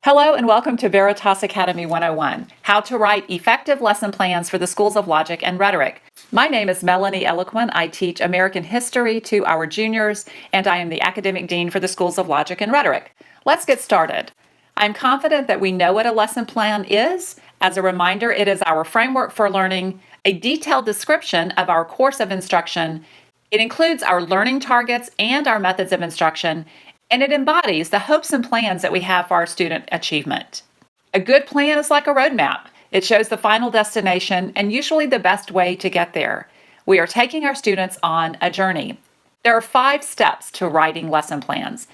Hello and welcome to Veritas Academy 101, How to Write Effective Lesson Plans for the Schools of Logic and Rhetoric. My name is Melonie Elequin. I teach American history to our juniors, and I am the Academic Dean for the Schools of Logic and Rhetoric. Let's get started. I'm confident that we know what a lesson plan is. As a reminder, it is our framework for learning, a detailed description of our course of instruction. It includes our learning targets and our methods of instruction, and it embodies the hopes and plans that we have for our student achievement. A good plan is like a roadmap. It shows the final destination and usually the best way to get there. We are taking our students on a journey. There are 5 steps to writing lesson plans.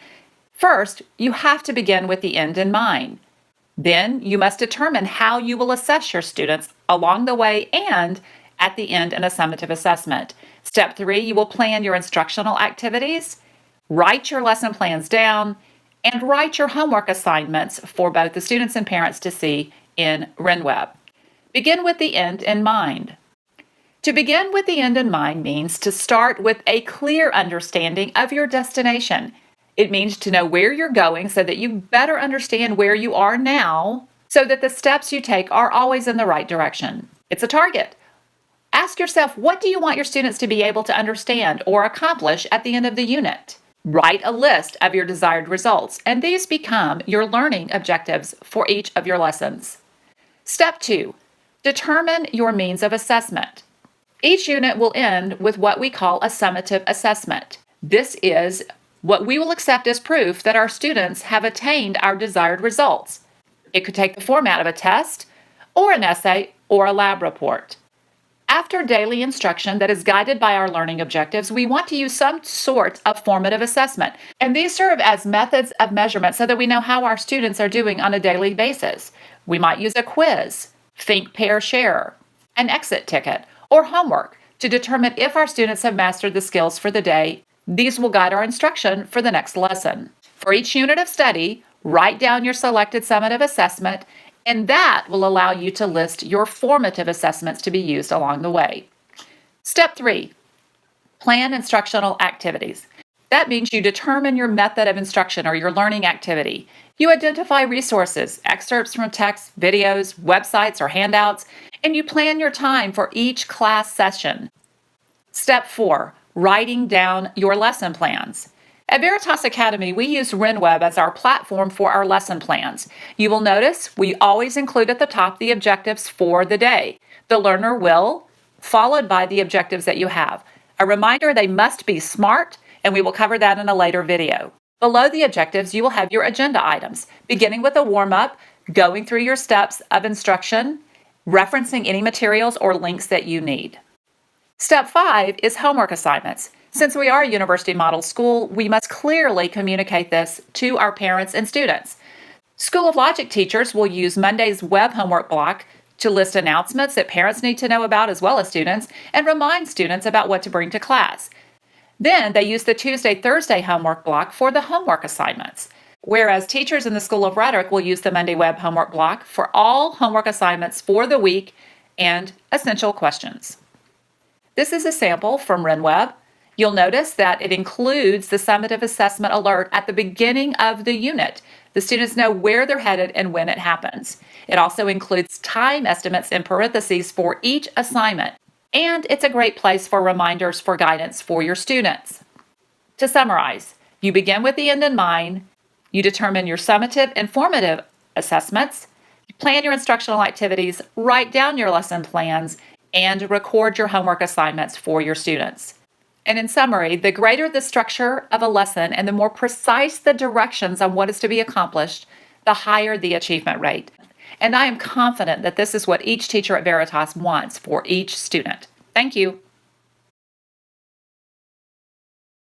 First, you have to begin with the end in mind. Then you must determine how you will assess your students along the way and at the end in a summative assessment. Step 3, you will plan your instructional activities, write your lesson plans down, and write your homework assignments for both the students and parents to see in RenWeb. Begin with the end in mind. To begin with the end in mind means to start with a clear understanding of your destination. It means to know where you're going so that you better understand where you are now so that the steps you take are always in the right direction. It's a target. Ask yourself, what do you want your students to be able to understand or accomplish at the end of the unit? Write a list of your desired results, and these become your learning objectives for each of your lessons. Step 2, determine your means of assessment. Each unit will end with what we call a summative assessment. This is what we will accept as proof that our students have attained our desired results. It could take the format of a test, or an essay, or a lab report. After daily instruction that is guided by our learning objectives, we want to use some sort of formative assessment. And these serve as methods of measurement so that we know how our students are doing on a daily basis. We might use a quiz, think, pair, share, an exit ticket, or homework to determine if our students have mastered the skills for the day. These will guide our instruction for the next lesson. For each unit of study, write down your selected summative assessment, and that will allow you to list your formative assessments to be used along the way. Step 3, plan instructional activities. That means you determine your method of instruction or your learning activity. You identify resources, excerpts from texts, videos, websites, or handouts, and you plan your time for each class session. Step 4, writing down your lesson plans. At Veritas Academy, we use RenWeb as our platform for our lesson plans. You will notice we always include at the top the objectives for the day. The learner will, followed by the objectives that you have. A reminder, they must be SMART, and we will cover that in a later video. Below the objectives, you will have your agenda items, beginning with a warm-up, going through your steps of instruction, referencing any materials or links that you need. Step 5 is homework assignments. Since we are a university model school, we must clearly communicate this to our parents and students. School of Logic teachers will use Monday's web homework block to list announcements that parents need to know about as well as students and remind students about what to bring to class. Then they use the Tuesday-Thursday homework block for the homework assignments, whereas teachers in the School of Rhetoric will use the Monday web homework block for all homework assignments for the week and essential questions. This is a sample from RenWeb. You'll notice that it includes the summative assessment alert at the beginning of the unit. The students know where they're headed and when it happens. It also includes time estimates in parentheses for each assignment, and it's a great place for reminders for guidance for your students. To summarize, you begin with the end in mind, you determine your summative and formative assessments, you plan your instructional activities, write down your lesson plans, and record your homework assignments for your students. And in summary, the greater the structure of a lesson and the more precise the directions on what is to be accomplished, the higher the achievement rate. And I am confident that this is what each teacher at Veritas wants for each student. Thank you.